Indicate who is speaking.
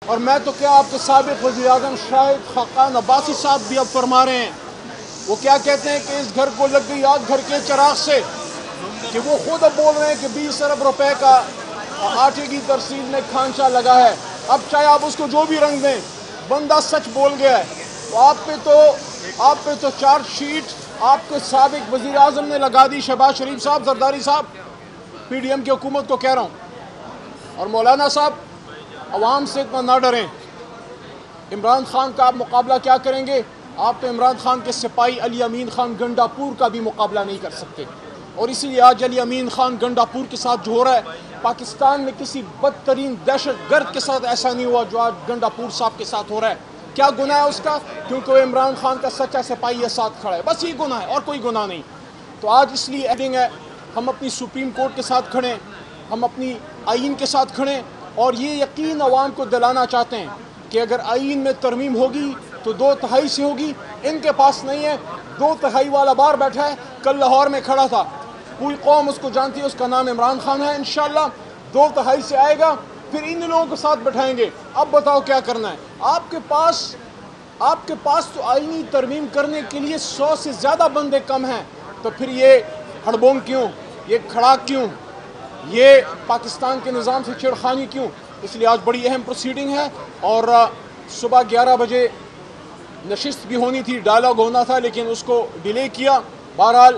Speaker 1: اور میں تو کیا آپ کے سابق وزیر اعظم شاہد خاقان عباسی صاحب بھی اب فرما رہے ہیں، وہ کیا کہتے ہیں کہ اس گھر کو لگ گئی آگ گھر کے چراغ سے، کہ وہ خود اب بول رہے ہیں کہ 20 ارب روپے کا آٹے کی ترسیل میں کھانچا لگا ہے۔ اب چاہے آپ اس کو جو بھی رنگ دیں، بندہ سچ بول گیا ہے۔ تو آپ پہ تو چارج شیٹ آپ کے سابق وزیر اعظم نے لگا دی، شہباز شریف صاحب، زرداری صاحب، پی ڈی ایم کی حکومت کو کہہ رہا ہوں۔ اور مولانا صاحب، عوام سے اتنا نہ ڈریں۔ عمران خان کا آپ مقابلہ کیا کریں گے؟ آپ تو عمران خان کے سپاہی علی امین خان گنڈا پور کا بھی مقابلہ نہیں کر سکتے، اور اسی لیے آج علی امین خان گنڈا پور کے ساتھ جو ہو رہا ہے، پاکستان میں کسی بدترین دہشت گرد کے ساتھ ایسا نہیں ہوا جو آج گنڈا پور صاحب کے ساتھ ہو رہا ہے۔ کیا گناہ ہے اس کا؟ کیونکہ وہ عمران خان کا سچا سپاہی ہے، ساتھ کھڑا ہے، بس یہ گناہ ہے اور کوئی گناہ نہیں۔ تو آج اس لیے ایڈنگ ہے، ہم اپنی سپریم کورٹ کے ساتھ کھڑے ہیں، ہم اپنی آئین کے ساتھ کھڑے ہیں، اور یہ یقین عوام کو دلانا چاہتے ہیں کہ اگر آئین میں ترمیم ہوگی تو 2/3 سے ہوگی۔ ان کے پاس نہیں ہے، 2/3 والا بار بیٹھا ہے، کل لاہور میں کھڑا تھا، پوری قوم اس کو جانتی ہے، اس کا نام عمران خان ہے۔ انشاءاللہ 2/3 سے آئے گا، پھر ان لوگوں کے ساتھ بٹھائیں گے۔ اب بتاؤ کیا کرنا ہے؟ آپ کے پاس تو آئینی ترمیم کرنے کے لیے 100 سے زیادہ بندے کم ہیں، تو پھر یہ ہڑبونگ کیوں، یہ کھڑاک کیوں، یہ پاکستان کے نظام سے چھیڑخانی کیوں؟ اس لیے آج بڑی اہم پروسیڈنگ ہے، اور صبح 11 بجے نشست بھی ہونی تھی، ڈائلاگ ہونا تھا، لیکن اس کو ڈیلے کیا۔ بہرحال